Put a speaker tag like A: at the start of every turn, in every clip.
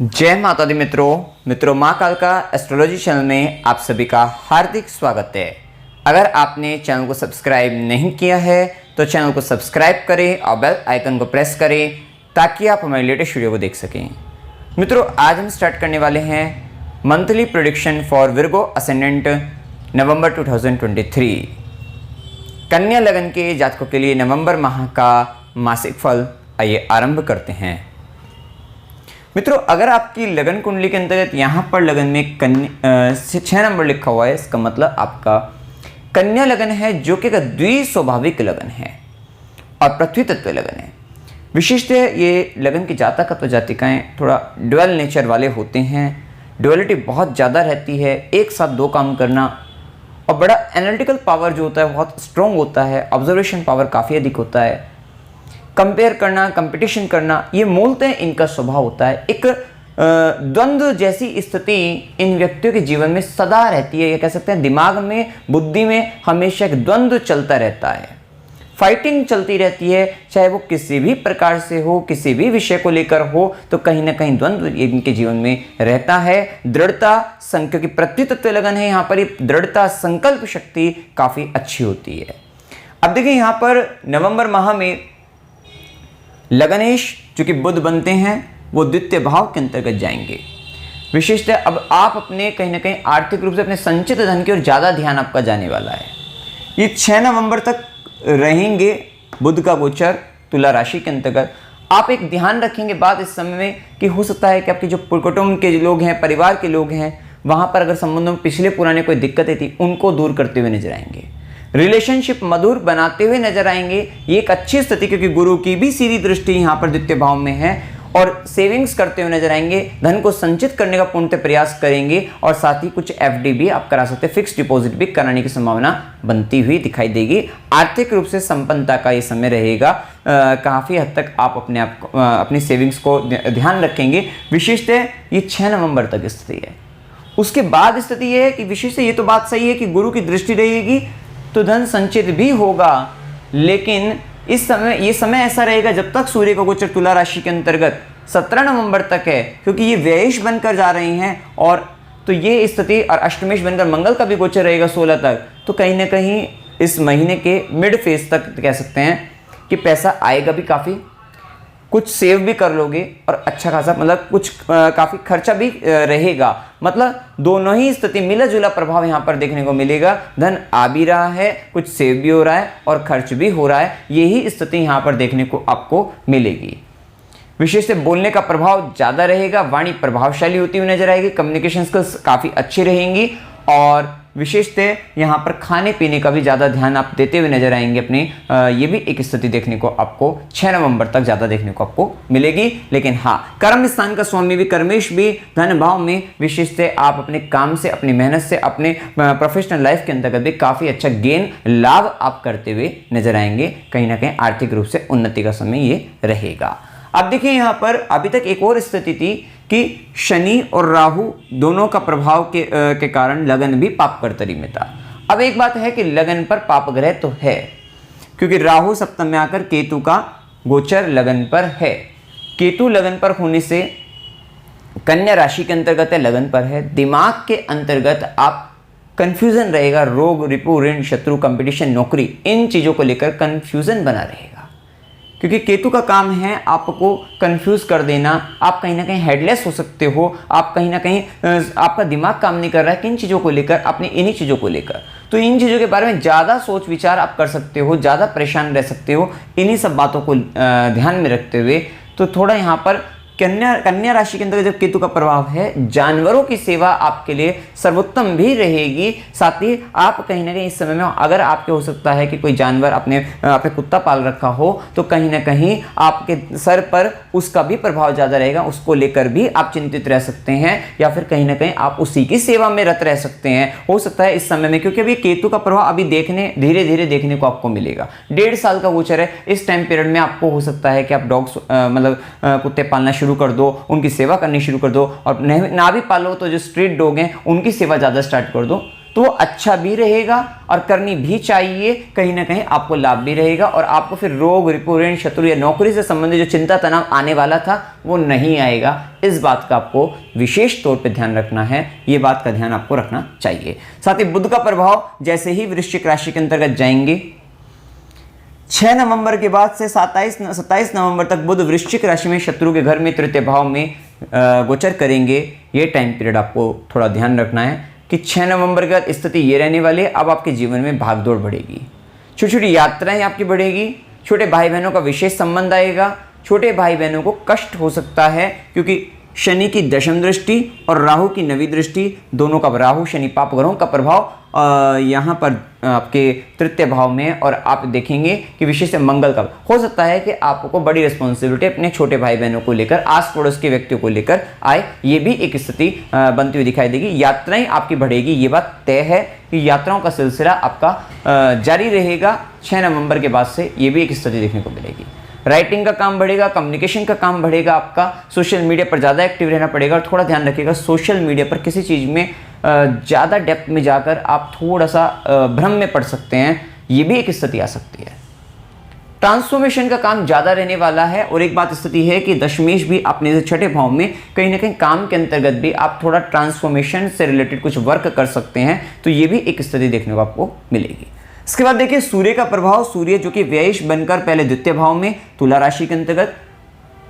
A: जय माता दी मित्रों माँ कालका एस्ट्रोलॉजी चैनल में आप सभी का हार्दिक स्वागत है। अगर आपने चैनल को सब्सक्राइब नहीं किया है तो चैनल को सब्सक्राइब करें और बेल आइकन को प्रेस करें ताकि आप हमारे लेटेस्ट वीडियो को देख सकें। मित्रों, आज हम स्टार्ट करने वाले हैं monthly prediction for Virgo ascendant November 2023। कन्या लगन के जातकों के लिए नवंबर माह का मासिक फल आइए आरंभ करते हैं। मित्रों, अगर आपकी लगन कुंडली के अंतर्गत यहाँ पर लगन में 6 नंबर लिखा हुआ है, इसका मतलब आपका कन्या लगन है, जो कि द्विस्वाभाविक लगन है और पृथ्वी तत्व लगन है। विशिष्ट ये लगन की जातक अथवा जातिकाएं थोड़ा ड्वेल नेचर वाले होते हैं। ड्युअलिटी बहुत ज़्यादा रहती है, एक साथ दो काम करना, और बड़ा एनालिटिकल पावर जो होता है बहुत स्ट्रॉन्ग होता है। ऑब्जर्वेशन पावर काफ़ी अधिक होता है। कंपेयर करना, कंपटीशन करना, ये मूलतः इनका स्वभाव होता है। एक द्वंद्व जैसी स्थिति इन व्यक्तियों के जीवन में सदा रहती है। ये कह सकते हैं दिमाग में, बुद्धि में हमेशा एक द्वंद्व चलता रहता है, फाइटिंग चलती रहती है। चाहे वो किसी भी प्रकार से हो, किसी भी विषय को लेकर हो, तो कहीं ना कहीं द्वंद्व इनके जीवन में रहता है। दृढ़ता, क्योंकि पृथ्वी तत्व लगन है, यहाँ पर ये दृढ़ता, संकल्प शक्ति काफ़ी अच्छी होती है। अब देखिए, यहाँ पर नवंबर माह में लगनेश जो कि बुध बनते हैं वो द्वितीय भाव के अंतर्गत जाएंगे। विशिष्ट है, अब आप अपने कहीं ना कहीं आर्थिक रूप से अपने संचित धन की ओर ज़्यादा ध्यान आपका जाने वाला है। ये 6 नवंबर तक रहेंगे बुध का गोचर तुला राशि के अंतर्गत। आप एक ध्यान रखेंगे बात इस समय में कि हो सकता है कि आपके जो कुटुंब के लोग हैं, परिवार के लोग हैं, वहाँ पर अगर संबंधों में पिछले पुराने कोई दिक्कतें थी उनको दूर करते हुए नजर आएंगे। रिलेशनशिप मधुर बनाते हुए नजर आएंगे। ये एक अच्छी स्थिति, क्योंकि गुरु की भी सीधी दृष्टि यहाँ पर द्वितीय भाव में है, और सेविंग्स करते हुए नजर आएंगे। धन को संचित करने का पूर्णतः प्रयास करेंगे, और साथ ही कुछ एफडी भी आप करा सकते हैं, फिक्स डिपॉजिट भी कराने की संभावना बनती हुई दिखाई देगी। आर्थिक रूप से संपन्नता का ये समय रहेगा। काफ़ी हद तक आप अपनी सेविंग्स को ध्यान रखेंगे। विशिष्ट है ये 6 नवंबर तक स्थिति है। उसके बाद स्थिति यह है कि विशिष्ट ये तो बात सही है कि गुरु की दृष्टि रहेगी तो धन संचित भी होगा, लेकिन इस समय ये समय ऐसा रहेगा जब तक सूर्य का गोचर तुला राशि के अंतर्गत 17 नवंबर तक है, क्योंकि ये व्ययेश बनकर जा रही हैं, और तो ये स्थिति, और अष्टमेश बनकर मंगल का भी गोचर रहेगा 16 तक। तो कहीं ना कहीं इस महीने के मिड फेज तक कह सकते हैं कि पैसा आएगा भी, काफ़ी कुछ सेव भी कर लोगे, और अच्छा खासा मतलब कुछ काफ़ी खर्चा भी रहेगा। मतलब दोनों ही स्थिति मिला जुला प्रभाव यहाँ पर देखने को मिलेगा। धन आ भी रहा है, कुछ सेव भी हो रहा है और खर्च भी हो रहा है। यही स्थिति यहाँ पर देखने को आपको मिलेगी। विशेष से बोलने का प्रभाव ज़्यादा रहेगा, वाणी प्रभावशाली होती हुई नजर आएगी, कम्युनिकेशन स्किल्स काफ़ी अच्छी रहेंगी, और विशेषतः यहाँ पर खाने पीने का भी ज़्यादा ध्यान आप देते हुए नजर आएंगे अपने। ये भी एक स्थिति देखने को आपको 6 नवंबर तक ज़्यादा देखने को आपको मिलेगी। लेकिन हाँ, कर्म स्थान का स्वामी भी, कर्मेश भी धन भाव में, विशेषतः आप अपने काम से, अपनी मेहनत से, अपने प्रोफेशनल लाइफ के अंतर्गत भी काफ़ी अच्छा गेन लाभ आप करते हुए नजर आएंगे। कहीं ना कहीं आर्थिक रूप से उन्नति का समय ये रहेगा। अब देखिए, यहाँ पर अभी तक एक और स्थिति थी कि शनि और राहु दोनों का प्रभाव के कारण लगन भी पाप कर्तरी में था। अब एक बात है कि लगन पर पाप ग्रह तो है, क्योंकि राहु सप्तम में आकर केतु का गोचर लगन पर है। केतु लगन पर होने से कन्या राशि के अंतर्गत है, लगन पर है। दिमाग के अंतर्गत आप कंफ्यूजन रहेगा, रोग, रिपु, ऋण, शत्रु, कंपटीशन, नौकरी, इन चीज़ों को लेकर कंफ्यूजन बना रहेगा, क्योंकि केतु का काम है आपको कंफ्यूज कर देना। आप कहीं ना कहीं हेडलेस हो सकते हो, आप कहीं ना कहीं आपका दिमाग काम नहीं कर रहा है किन चीज़ों को लेकर, अपनी इन्हीं चीज़ों को लेकर। तो इन चीज़ों के बारे में ज़्यादा सोच विचार आप कर सकते हो, ज़्यादा परेशान रह सकते हो इन्हीं सब बातों को ध्यान में रखते हुए। तो थोड़ा यहाँ पर कन्या राशि के अंदर जब केतु का प्रभाव है, जानवरों की सेवा आपके लिए सर्वोत्तम भी रहेगी। साथ ही आप कहीं ना कहीं इस समय में, अगर आपके हो सकता है कि कोई जानवर आपने कुत्ता पाल रखा हो, तो कहीं ना कहीं आपके सर पर उसका भी प्रभाव ज़्यादा रहेगा, उसको लेकर भी आप चिंतित रह सकते हैं, या फिर कहीं ना कहीं आप उसी की सेवा में रत रह सकते हैं। हो सकता है इस समय में, क्योंकि अभी केतु का प्रभाव अभी धीरे धीरे देखने को आपको मिलेगा। 1.5 साल का गोचर है। इस टाइम पीरियड में आपको हो सकता है कि आप डॉग्स मतलब कुत्ते पालना शुरू कर दो, उनकी सेवा करनी शुरू कर दो, और ना भी पालो तो जो स्ट्रीट डॉग हैं उनकी सेवा ज़्यादा स्टार्ट कर दो। तो वो अच्छा भी रहेगा और करनी भी चाहिए, कहीं ना कहीं आपको लाभ भी रहेगा और आपको फिर रोग, रिपु, ऋण, शत्रु या नौकरी से संबंधित जो चिंता तनाव आने वाला था वो नहीं आएगा। इस बात का आपको विशेष तौर पे ध्यान रखना है, ये बात का ध्यान आपको रखना चाहिए। साथ ही बुध का प्रभाव जैसे ही वृश्चिक राशि के अंतर्गत जाएंगे 6 नवंबर के बाद से 27 नवंबर तक बुध वृश्चिक राशि में शत्रु के घर में तृतीय भाव में गोचर करेंगे। ये टाइम पीरियड आपको थोड़ा ध्यान रखना है कि 6 नवंबर के बाद स्थिति ये रहने वाली है, अब आपके जीवन में भागदौड़ बढ़ेगी, छोटी छोटी यात्राएं आपकी बढ़ेगी, छोटे भाई बहनों का विशेष संबंध आएगा, छोटे भाई बहनों को कष्ट हो सकता है क्योंकि शनि की दशम दृष्टि और राहु की नवी दृष्टि, दोनों का राहु शनि पाप ग्रहों का प्रभाव यहाँ पर आपके तृतीय भाव में, और आप देखेंगे कि विशेष मंगल का हो सकता है कि आपको बड़ी रिस्पॉन्सिबिलिटी अपने छोटे भाई बहनों को लेकर, आस पड़ोस के व्यक्तियों को लेकर आए, ये भी एक स्थिति बनती हुई दिखाई देगी। यात्राएं आपकी बढ़ेगी, ये बात तय है कि यात्राओं का सिलसिला आपका जारी रहेगा 6 नवंबर के बाद से, ये भी एक स्थिति देखने को मिलेगी। राइटिंग का काम बढ़ेगा, कम्युनिकेशन का काम बढ़ेगा आपका, सोशल मीडिया पर ज़्यादा एक्टिव रहना पड़ेगा और थोड़ा ध्यान रखिएगा सोशल मीडिया पर किसी चीज़ में ज़्यादा डेप्थ में जाकर आप थोड़ा सा भ्रम में पड़ सकते हैं, ये भी एक स्थिति आ सकती है। ट्रांसफॉर्मेशन का काम ज़्यादा रहने वाला है और एक बात स्थिति है कि दशमेश भी अपने छठे भाव में कहीं ना कहीं काम के अंतर्गत भी आप थोड़ा ट्रांसफॉर्मेशन से रिलेटेड कुछ वर्क कर सकते हैं, तो ये भी एक स्थिति देखने को आपको मिलेगी। इसके बाद देखिए सूर्य का प्रभाव, सूर्य जो कि व्ययश बनकर पहले द्वितीय भाव में तुला राशि के अंतर्गत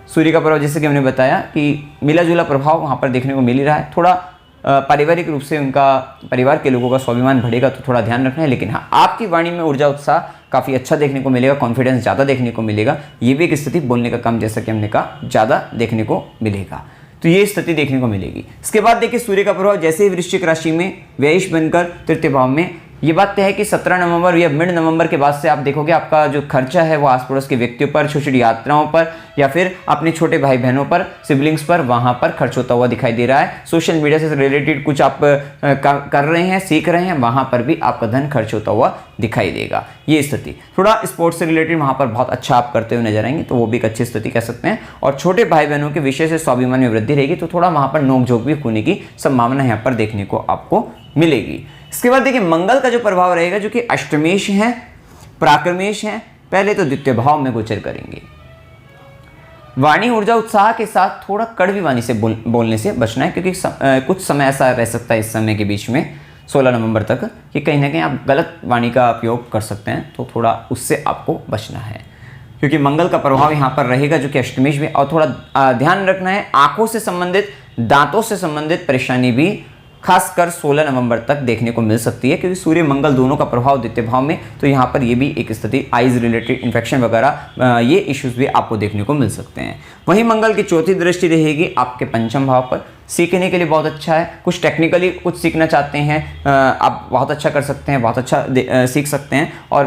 A: सूर्य का प्रभाव, जैसे कि हमने बताया कि मिला जुला प्रभाव वहाँ पर देखने को मिल ही रहा है। थोड़ा पारिवारिक रूप से उनका परिवार के लोगों का स्वाभिमान बढ़ेगा तो थोड़ा ध्यान रखना है, लेकिन हाँ आपकी वाणी में ऊर्जा उत्साह काफ़ी अच्छा देखने को मिलेगा, कॉन्फिडेंस ज़्यादा देखने को मिलेगा, ये भी एक स्थिति, बोलने का काम जैसा कि हमने कहा ज़्यादा देखने को मिलेगा, तो ये स्थिति देखने को मिलेगी। इसके बाद देखिए सूर्य का प्रभाव जैसे ही वृश्चिक राशि में व्ययश बनकर तृतीय भाव में, ये बात तय है कि 17 नवंबर या मिड नवंबर के बाद से आप देखोगे आपका जो खर्चा है वो आस पड़ोस के व्यक्तियों पर, छोटी छोटी यात्राओं पर या फिर अपने छोटे भाई बहनों पर, सिबलिंग्स पर, वहां पर खर्च होता हुआ दिखाई दे रहा है। सोशल मीडिया से रिलेटेड कुछ आप कर रहे हैं, सीख रहे हैं, वहां पर भी आपका धन खर्च होता हुआ दिखाई देगा। ये स्थिति थोड़ा स्पोर्ट्स से रिलेटेड वहां पर बहुत अच्छा आप करते हुए नजर आएंगे, तो वो भी एक अच्छी स्थिति कह सकते हैं। और छोटे भाई बहनों के विषय से स्वाभिमान में वृद्धि रहेगी, तो थोड़ा वहां पर नोकझोंक भी होने की संभावना यहाँ पर देखने को आपको मिलेगी। इसके बाद देखिए मंगल का जो प्रभाव रहेगा, जो कि अष्टमेश है, पराक्रमेश है, पहले तो द्वितीय भाव में गोचर करेंगे। वाणी ऊर्जा उत्साह के साथ थोड़ा कड़वी वाणी से बोलने से बचना है, क्योंकि कुछ समय ऐसा रह सकता है इस समय के बीच में 16 नवंबर तक कि कहीं ना कहीं आप गलत वाणी का उपयोग कर सकते हैं, तो थोड़ा उससे आपको बचना है, क्योंकि मंगल का प्रभाव यहाँ पर रहेगा जो कि अष्टमेश में। और थोड़ा ध्यान रखना है आंखों से संबंधित, दांतों से संबंधित परेशानी भी खासकर 16 नवंबर तक देखने को मिल सकती है, क्योंकि सूर्य मंगल दोनों का प्रभाव द्वितीय भाव में, तो यहाँ पर ये भी एक स्थिति, आइज रिलेटेड इन्फेक्शन वगैरह ये इश्यूज भी आपको देखने को मिल सकते हैं। वहीं मंगल की चौथी दृष्टि रहेगी आपके पंचम भाव पर, सीखने के लिए बहुत अच्छा है, कुछ टेक्निकली कुछ सीखना चाहते हैं आप बहुत अच्छा कर सकते हैं, बहुत अच्छा सीख सकते हैं। और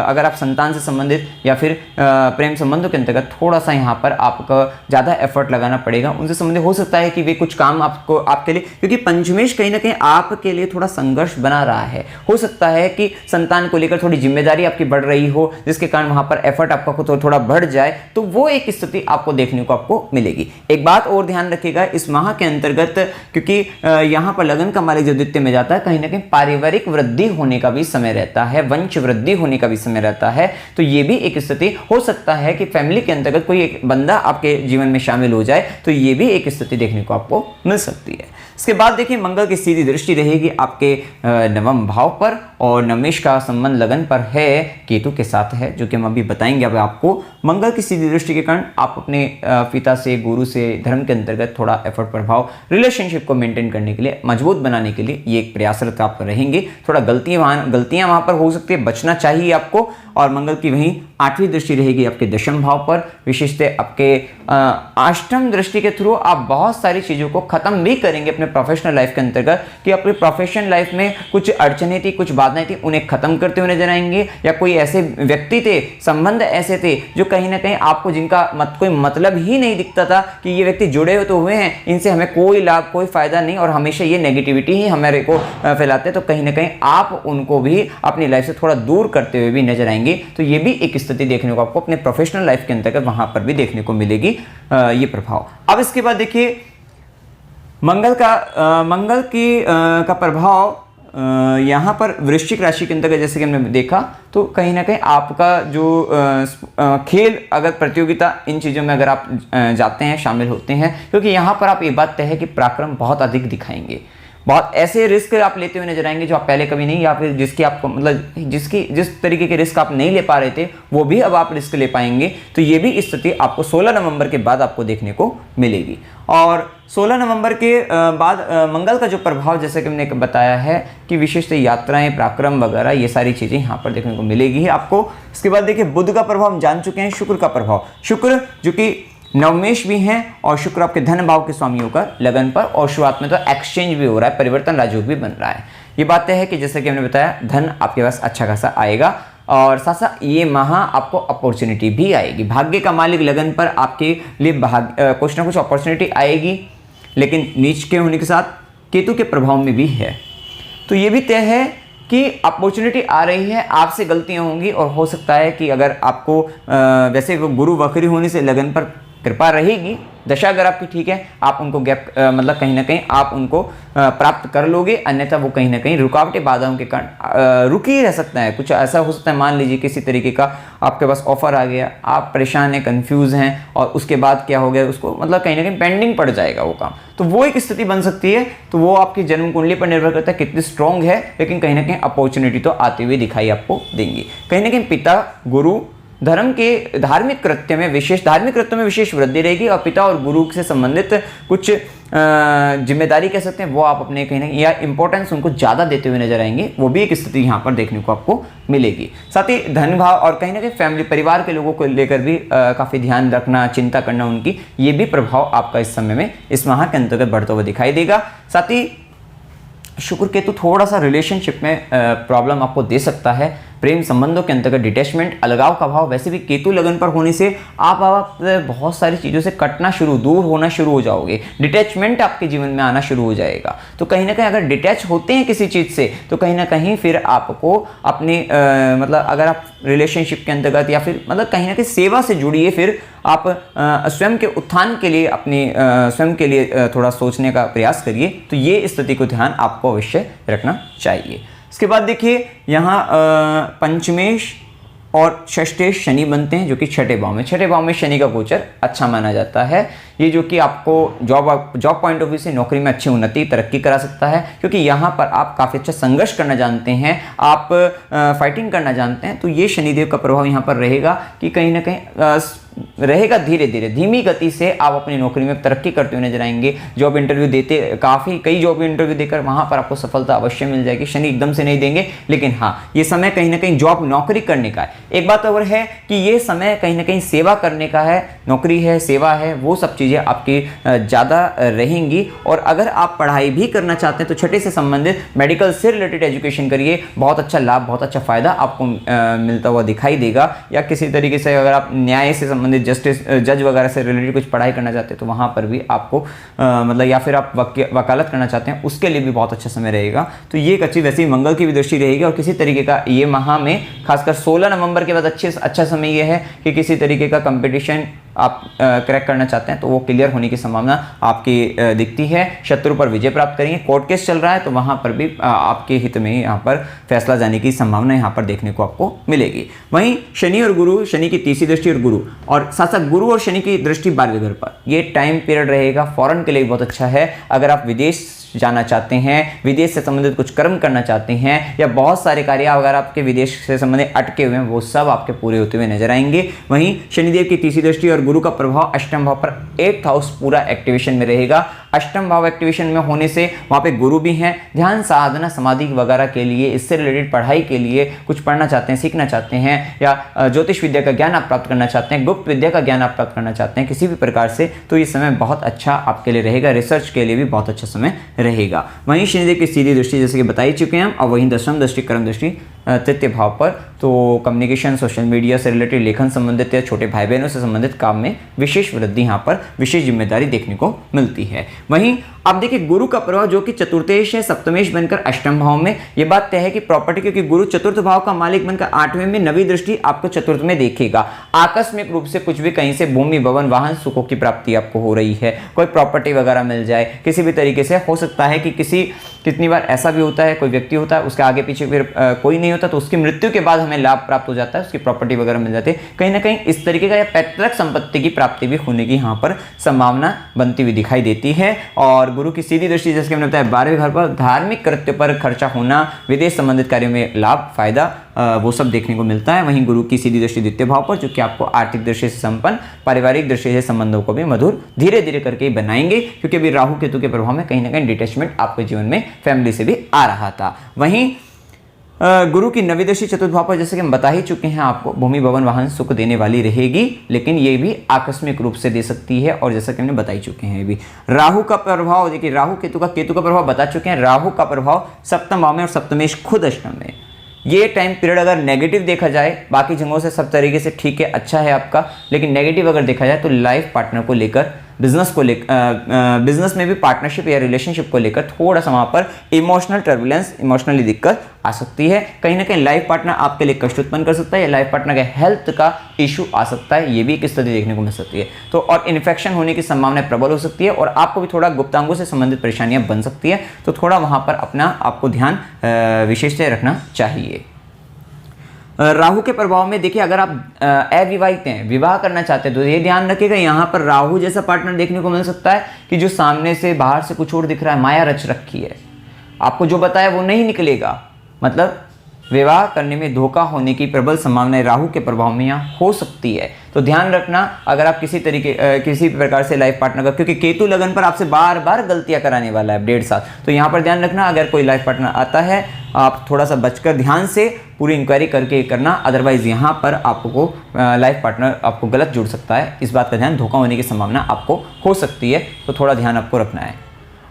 A: अगर आप संतान से संबंधित या फिर प्रेम संबंधों के अंतर्गत थोड़ा सा यहाँ पर आपको ज़्यादा एफर्ट लगाना पड़ेगा, उनसे संबंधित हो सकता है कि वे कुछ काम आपको आपके लिए, क्योंकि पंचमेश कहीं ना कहीं आपके लिए थोड़ा संघर्ष बना रहा है, हो सकता है कि संतान को लेकर थोड़ी जिम्मेदारी आपकी बढ़ रही हो, जिसके कारण वहाँ पर एफर्ट आपका थोड़ा बढ़ जाए, तो वो एक स्थिति आपको देखने को आपको मिलेगी। एक बात और ध्यान रखिएगा इस माह के अंतर्गत, क्योंकि यहाँ पर लगन का मालिक जो द्वितीय में जाता है, कहीं ना कहीं पारिवारिक वृद्धि होने का भी समय रहता है, वंश वृद्धि होने का भी समय रहता है, तो ये भी एक स्थिति हो सकता है कि फैमिली के अंतर्गत कोई एक बंदा आपके जीवन में शामिल हो जाए, तो ये भी एक स्थिति देखने को आपको मिल सकती है। इसके बाद देखिए मंगल की सीधी दृष्टि रहेगी आपके नवम भाव पर, और नवमेश का संबंध लगन पर है, केतु के साथ है, जो कि हम अभी बताएंगे अब आपको। मंगल की सीधी दृष्टि के कारण आप अपने पिता से, गुरु से, धर्म के अंतर्गत थोड़ा एफर्ट प्रभाव, रिलेशनशिप को मेंटेन करने के लिए, मजबूत बनाने के लिए ये एक प्रयासरत आप रहेंगे। थोड़ा गलतियां वहां पर हो सकती है, बचना चाहिए आपको। और मंगल की वहीं आठवीं दृष्टि रहेगी आपके दशम भाव पर, विशेषतः आपके अष्टम दृष्टि के थ्रू आप बहुत सारी चीज़ों को खत्म भी करेंगे अपने प्रोफेशनल लाइफ के अंतर्गत, कि अपने प्रोफेशनल लाइफ में कुछ अड़चने थी, कुछ बाधाएं थी, उन्हें खत्म करते हुए नजर आएंगे, या कोई ऐसे व्यक्ति थे, संबंध ऐसे थे जो कहीं ना कहीं आपको, जिनका कोई मतलब ही नहीं दिखता था कि ये व्यक्ति जुड़े हुए तो हुए हैं, इनसे हमें कोई लाभ, कोई फायदा नहीं, और हमेशा ये नेगेटिविटी ही हमारे को फैलाते, तो कहीं ना कहीं आप उनको भी अपनी लाइफ से थोड़ा दूर करते हुए भी नजर आएंगे। तो ये भी एक स्थिति देखने को आपको अपने प्रोफेशनल लाइफ के अंतर्गत वहां पर भी देखने को मिलेगी ये प्रभाव। अब इसके बाद देखिए मंगल का प्रभाव यहाँ पर वृश्चिक राशि के अंतर्गत जैसे कि हमने देखा, तो कहीं ना कहीं आपका जो खेल अगर प्रतियोगिता इन चीज़ों में अगर आप जाते हैं, शामिल होते हैं, क्योंकि यहाँ पर आप ये बात तय है कि पराक्रम बहुत अधिक दिखाएंगे। बहुत ऐसे रिस्क आप लेते हुए नजर आएंगे जो आप पहले कभी नहीं, या फिर जिसकी आपको मतलब जिस तरीके के रिस्क आप नहीं ले पा रहे थे वो भी अब आप रिस्क ले पाएंगे। तो ये भी स्थिति आपको 16 नवंबर के बाद आपको देखने को मिलेगी। और 16 नवंबर के बाद मंगल का जो प्रभाव, जैसे कि हमने बताया है कि विशिष्ट यात्राएं, पराक्रम वगैरह ये सारी चीज़ें यहाँ पर देखने को मिलेगी आपको। इसके बाद देखिए बुध का प्रभाव हम जान चुके हैं, शुक्र का प्रभाव, शुक्र जो कि नवमेश भी हैं और शुक्र आपके धन भाव के स्वामी होकर लगन पर, और शुरुआत में तो एक्सचेंज भी हो रहा है, परिवर्तन राजयोग भी बन रहा है। ये बातें है कि जैसे कि हमने बताया धन आपके पास अच्छा खासा आएगा, और साथ साथ ये माह आपको अपॉर्चुनिटी भी आएगी। भाग्य का मालिक लगन पर आपके लिए कुछ ना कुछ अपॉर्चुनिटी आएगी, लेकिन नीच के होने के साथ केतु के प्रभाव में भी है। तो ये भी तय है कि अपॉर्चुनिटी आ रही है, आपसे गलतियां होंगी, और हो सकता है कि अगर आपको वैसे गुरु वक्री होने से लगन पर कृपा रहेगी, दशा अगर आपकी ठीक है, आप उनको मतलब कहीं ना कहीं आप उनको प्राप्त कर लोगे, अन्यथा वो कहीं ना कहीं रुकावटें, बाधाओं के कारण रुक ही रह सकता है। कुछ ऐसा हो सकता है, मान लीजिए किसी तरीके का आपके पास ऑफर आ गया, आप परेशान हैं, कंफ्यूज हैं, और उसके बाद क्या हो गया, उसको मतलब कहीं ना कहीं पेंडिंग पड़ जाएगा वो काम, तो वो एक स्थिति बन सकती है। तो वो आपकी जन्म कुंडली पर निर्भर करता है कितनी स्ट्रांग है, लेकिन कहीं ना कहीं अपॉर्चुनिटी तो आती हुई दिखाई आपको देंगी। कहीं ना कहीं पिता गुरु धर्म के धार्मिक कृत्य में विशेष वृद्धि रहेगी, और पिता और गुरु से संबंधित कुछ जिम्मेदारी कह सकते हैं वो आप अपने कहीं ना कहीं, या इंपॉर्टेंस उनको ज़्यादा देते हुए नजर आएंगे, वो भी एक स्थिति यहाँ पर देखने को आपको मिलेगी। साथ ही धन भाव और कहीं ना कहीं फैमिली, परिवार के लोगों को लेकर भी काफ़ी ध्यान रखना, चिंता करना उनकी, ये भी प्रभाव आपका इस समय में, इस माह के अंतर्गत बढ़ता हुआ दिखाई देगा। साथ ही शुक्र केतु थोड़ा सा रिलेशनशिप में प्रॉब्लम आपको दे सकता है, प्रेम संबंधों के अंतर्गत डिटैचमेंट, अलगाव का भाव। वैसे भी केतु लगन पर होने से आप बहुत सारी चीज़ों से कटना दूर होना शुरू हो जाओगे, डिटैचमेंट आपके जीवन में आना शुरू हो जाएगा। तो कहीं ना कहीं अगर डिटैच होते हैं किसी चीज़ से, तो कहीं ना कहीं फिर आपको अपने मतलब अगर आप रिलेशनशिप के अंतर्गत या फिर मतलब कहीं ना कहीं सेवा से जुड़िए, फिर आप स्वयं के उत्थान के लिए, अपने स्वयं के लिए थोड़ा सोचने का प्रयास करिए। तो ये स्थिति को ध्यान आपको अवश्य रखना चाहिए। इसके बाद देखिए यहाँ पंचमेश और षष्ठेश शनि बनते हैं, जो कि छठे भाव में शनि का गोचर अच्छा माना जाता है। ये जो कि आपको जॉब पॉइंट ऑफ व्यू से नौकरी में अच्छी उन्नति, तरक्की करा सकता है, क्योंकि यहाँ पर आप काफ़ी अच्छा संघर्ष करना जानते हैं, आप फाइटिंग करना जानते हैं। तो ये शनिदेव का प्रभाव यहाँ पर रहेगा कि कहीं ना कहीं रहेगा, धीरे धीरे धीमी गति से आप अपनी नौकरी में तरक्की करते हुए नजर आएंगे। जॉब इंटरव्यू देते, कई जॉब इंटरव्यू देकर वहाँ पर आपको सफलता अवश्य मिल जाएगी। शनि एकदम से नहीं देंगे, लेकिन हाँ ये समय कहीं ना कहीं जॉब नौकरी करने का है। एक बात और है कि ये समय कहीं ना कहीं सेवा करने का है, नौकरी है, सेवा है, वो सब चीज़ें आपकी ज़्यादा रहेंगी। और अगर आप पढ़ाई भी करना चाहते हैं तो छठे से संबंधित मेडिकल से रिलेटेड एजुकेशन करिए, बहुत अच्छा लाभ, बहुत अच्छा फायदा आपको मिलता हुआ दिखाई देगा। या किसी तरीके से अगर आप न्याय से संबंधित जज वगैरह से रिलेटेड कुछ पढ़ाई करना चाहते हैं तो वहाँ पर भी आपको मतलब, या फिर आप वकालत करना चाहते हैं उसके लिए भी बहुत अच्छा समय रहेगा। तो ये एक अच्छी, वैसे ही मंगल की भी दृष्टि रहेगी। और किसी तरीके का ये माह में खासकर 16 नवंबर के बाद अच्छा समय ये है कि किसी तरीके का कंपटीशन आप क्रैक करना चाहते हैं तो वो क्लियर होने की संभावना आपकी दिखती है। शत्रु पर विजय प्राप्त करेंगे। कोर्ट केस चल रहा है तो वहाँ पर भी आपके हित में यहाँ पर फैसला जाने की संभावना यहाँ पर देखने को आपको मिलेगी। वहीं शनि और गुरु, शनि की तीसरी दृष्टि और गुरु, और साथ साथ गुरु और शनि की दृष्टि 12वें घर पर, ये टाइम पीरियड रहेगा फॉरेन के लिए बहुत अच्छा है। अगर आप विदेश जाना चाहते हैं, विदेश से संबंधित कुछ कर्म करना चाहते हैं, या बहुत सारे कार्य अगर आपके विदेश से संबंधित अटके हुए हैं वो सब आपके पूरे होते हुए नजर आएंगे। वहीं शनिदेव की तीसरी दृष्टि और गुरु का प्रभाव अष्टम भाव पर 8th हाउस पूरा एक्टिवेशन में रहेगा। अष्टम भाव एक्टिवेशन में होने से वहाँ पे गुरु भी हैं। ध्यान साधना, समाधि वगैरह के लिए, इससे रिलेटेड पढ़ाई के लिए कुछ पढ़ना चाहते हैं, सीखना चाहते हैं, या ज्योतिष विद्या का ज्ञान आप प्राप्त करना चाहते हैं, गुप्त विद्या का ज्ञान आप प्राप्त करना चाहते हैं किसी भी प्रकार से, तो ये समय बहुत अच्छा आपके लिए रहेगा। रिसर्च के लिए भी बहुत अच्छा समय रहेगा। वहीं शनिदेव की सीधी दृष्टि जैसे कि बता ही चुके हैं हम, और वहीं दशम दृष्टि, कर्म दृष्टि तृतीय भाव पर, तो कम्युनिकेशन, सोशल मीडिया से रिलेटेड, लेखन संबंधित या छोटे भाई बहनों से संबंधित काम में विशेष वृद्धि यहाँ पर, विशेष जिम्मेदारी देखने को मिलती है। वहीं अब देखिए गुरु का प्रभाव जो कि चतुर्थेश है, सप्तमेश बनकर अष्टम भाव में, ये बात तय है कि प्रॉपर्टी, क्योंकि गुरु चतुर्थ भाव का मालिक बनकर 8वें में, नवी दृष्टि आपको चतुर्थ में देखेगा। आकस्मिक रूप से कुछ भी कहीं से भूमि, भवन, वाहन, सुखों की प्राप्ति आपको हो रही है, कोई प्रॉपर्टी वगैरह मिल जाए, किसी भी तरीके से हो सकता है कि कितनी बार ऐसा भी होता है, कोई व्यक्ति होता है उसके आगे पीछे फिर कोई नहीं होता, तो उसकी मृत्यु के बाद हमें लाभ प्राप्त हो जाता है, उसकी प्रॉपर्टी वगैरह मिल जाती है। कहीं ना कहीं इस तरीके का या पैतृक संपत्ति की प्राप्ति भी होने की यहाँ पर संभावना बनती हुई दिखाई देती है। और गुरु की सीधी दृष्टि, जैसे हमने बताया, 12वें घर पर धार्मिक कृत्य पर खर्चा होना, विदेश संबंधित कार्यों में लाभ, फायदा, वो सब देखने को मिलता है। वहीं गुरु की सीधी दृष्टि द्वितीय भाव पर, जो कि आपको आर्थिक दृष्टि से संपन्न, पारिवारिक दृष्टि से संबंधों को भी मधुर धीरे धीरे करके बनाएंगे, क्योंकि अभी राहु केतु के प्रभाव में कहीं ना कहीं डिटैचमेंट आपके जीवन में फैमिली से भी आ रहा था। वहीं गुरु की नवी दृष्टि चतुर्थ भाव पर, जैसे कि हम बता ही चुके हैं आपको, भूमि, भवन, वाहन, सुख देने वाली रहेगी, लेकिन ये भी आकस्मिक रूप से दे सकती है। और जैसा कि हमने बता ही चुके हैं, भी राहु का प्रभाव, देखिए राहु केतु का प्रभाव बता चुके हैं। राहु का प्रभाव सप्तम भाव में और सप्तमेश खुद अष्टम में। ये टाइम पीरियड अगर नेगेटिव देखा जाए, बाकी जगहों से सब तरीके से ठीक है, अच्छा है आपका, लेकिन नेगेटिव अगर देखा जाए तो लाइफ पार्टनर को लेकर, बिजनेस में भी पार्टनरशिप या रिलेशनशिप को लेकर थोड़ा सा वहां पर इमोशनल टर्बुलेंस, इमोशनली दिक्कत आ सकती है। कहीं ना कहीं लाइफ पार्टनर आपके लिए कष्ट उत्पन्न कर सकता है, या लाइफ पार्टनर के हेल्थ का इशू आ सकता है, ये भी एक स्थिति देखने को मिल सकती है। तो और इन्फेक्शन होने की संभावना प्रबल हो सकती है, और आपको भी थोड़ा गुप्तांगों से संबंधित परेशानियां बन सकती है। तो थोड़ा वहां पर अपना आपको ध्यान विशेष से रखना चाहिए। राहु के प्रभाव में देखिए, अगर आप अविवाहित हैं, विवाह करना चाहते हैं, तो ये ध्यान रखिएगा, यहाँ पर राहु जैसा पार्टनर देखने को मिल सकता है कि जो सामने से, बाहर से कुछ और दिख रहा है, माया रच रखी है, आपको जो बताया वो नहीं निकलेगा। मतलब विवाह करने में धोखा होने की प्रबल संभावनाएं राहु के प्रभाव में यहाँ हो सकती है। तो ध्यान रखना, अगर आप किसी प्रकार से लाइफ पार्टनर का, क्योंकि केतु लगन पर आपसे बार बार गलतियां कराने वाला है 1.5 साल, तो यहाँ पर ध्यान रखना, अगर कोई लाइफ पार्टनर आता है, आप थोड़ा सा बचकर ध्यान से पूरी इंक्वायरी करके करना, अदरवाइज यहाँ पर आपको लाइफ पार्टनर आपको गलत जुड़ सकता है। इस बात का ध्यान, धोखा होने की संभावना आपको हो सकती है, तो थोड़ा ध्यान आपको रखना है।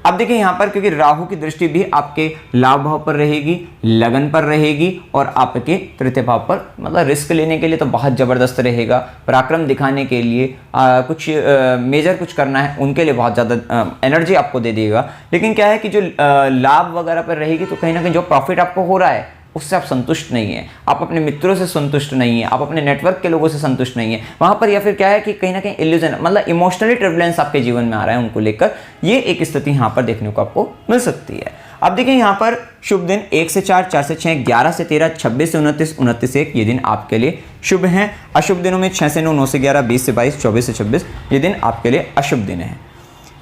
A: अब देखिए यहाँ पर, क्योंकि राहु की दृष्टि भी आपके लाभ भाव पर रहेगी, लगन पर रहेगी, और आपके तृतीय भाव पर, मतलब रिस्क लेने के लिए तो बहुत ज़बरदस्त रहेगा, पराक्रम दिखाने के लिए कुछ मेजर कुछ करना है, उनके लिए बहुत ज़्यादा एनर्जी आपको दे देगा। लेकिन क्या है कि जो लाभ वगैरह पर रहेगी, तो कहीं ना कहीं जो प्रॉफिट आपको हो रहा है उससे आप संतुष्ट नहीं है, आप अपने मित्रों से संतुष्ट नहीं है, आप अपने नेटवर्क के लोगों से संतुष्ट नहीं है वहां पर, या फिर क्या है कि कहीं ना कहीं इल्यूजन, मतलब इमोशनली टर्बुलेंस आपके जीवन में आ रहा है उनको लेकर, ये एक स्थिति यहाँ पर देखने को आपको मिल सकती है। अब देखिए यहाँ पर शुभ दिन 1 से 4, 4 से 6, 11 से 13, 26 से 29, 29 से 1, ये दिन आपके लिए शुभ हैं। अशुभ दिनों में 6 से 9, 9 से 11, 20 से 22, 24 से 26, ये दिन आपके लिए अशुभ दिन है।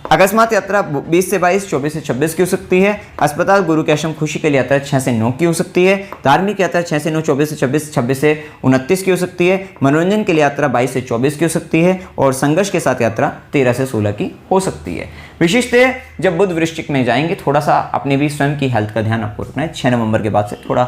A: अकस्मात यात्रा 20 से 22, 24 से 26 की हो सकती है। अस्पताल, गुरु के आश्रम, खुशी के लिए यात्रा 6 से 9 की हो सकती है। धार्मिक यात्रा 6 से 9, 24 से 26, 26 से 29 की हो सकती है। मनोरंजन के लिए यात्रा 22 से 24 की हो सकती है, और संघर्ष के साथ यात्रा 13 से 16 की हो सकती है। विशिष्टतः जब बुध वृश्चिक में जाएंगे, थोड़ा सा अपने भी स्वयं की हेल्थ का ध्यान आपको रखना है। 6 नवंबर के बाद से थोड़ा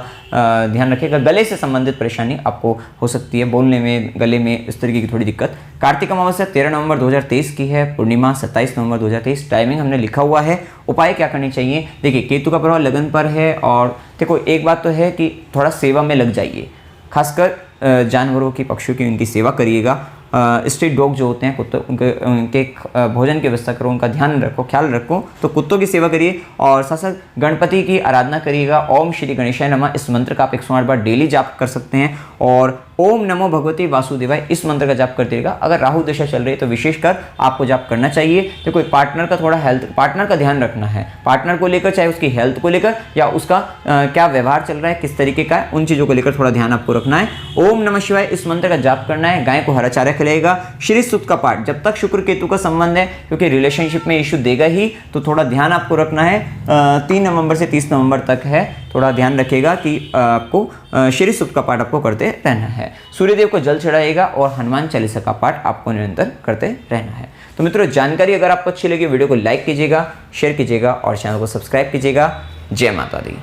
A: ध्यान रखिएगा, गले से संबंधित परेशानी आपको हो सकती है, बोलने में, गले में, इस तरीके की थोड़ी दिक्कत। कार्तिक अमावस्या 13 नवंबर 2023 की है, पूर्णिमा 27 नवंबर 2023, टाइमिंग हमने लिखा हुआ है। उपाय क्या करनी चाहिए, देखिए केतु का प्रभाव लगन पर है, और देखो एक बात तो है कि थोड़ा सेवा में लग जाइए, खासकर जानवरों की, पक्षियों की, उनकी सेवा करिएगा। स्ट्रीट डॉग जो होते हैं, कुत्तों, उनके भोजन की व्यवस्था करो, उनका ध्यान रखो, ख्याल रखो, तो कुत्तों की सेवा करिए, और साथ साथ गणपति की आराधना करिएगा। ओम श्री गणेशाय नमः, इस मंत्र का आप 108 बार डेली जाप कर सकते हैं, और ओम नमो भगवते वासुदेवाय, इस मंत्र का जाप करते रहेगा। अगर राहु दशा चल रही है तो विशेषकर आपको जाप करना चाहिए। तो कोई पार्टनर का थोड़ा हेल्थ, पार्टनर का ध्यान रखना है, पार्टनर को लेकर, चाहे उसकी हेल्थ को लेकर, या उसका क्या व्यवहार चल रहा है, किस तरीके का है, उन चीज़ों को लेकर थोड़ा ध्यान आपको रखना है। ओम नमः शिवाय, इस मंत्र का जाप करना है। गाय को हरा चारा खिलाएगा। श्री सूक्त का पाठ, जब तक शुक्र केतु का संबंध है, क्योंकि रिलेशनशिप में इशू देगा ही, तो थोड़ा ध्यान आपको रखना है। 3 नवंबर से 30 नवंबर तक है, थोड़ा ध्यान रखिएगा कि आपको श्री सूक्त का पाठ आपको करते रहना है। सूर्यदेव को जल चढ़ाइएगा, और हनुमान चालीसा का पाठ आपको निरंतर करते रहना है। तो मित्रों, जानकारी अगर आपको अच्छी लगी, वीडियो को लाइक कीजिएगा, शेयर कीजिएगा, और चैनल को सब्सक्राइब कीजिएगा। जय माता दी।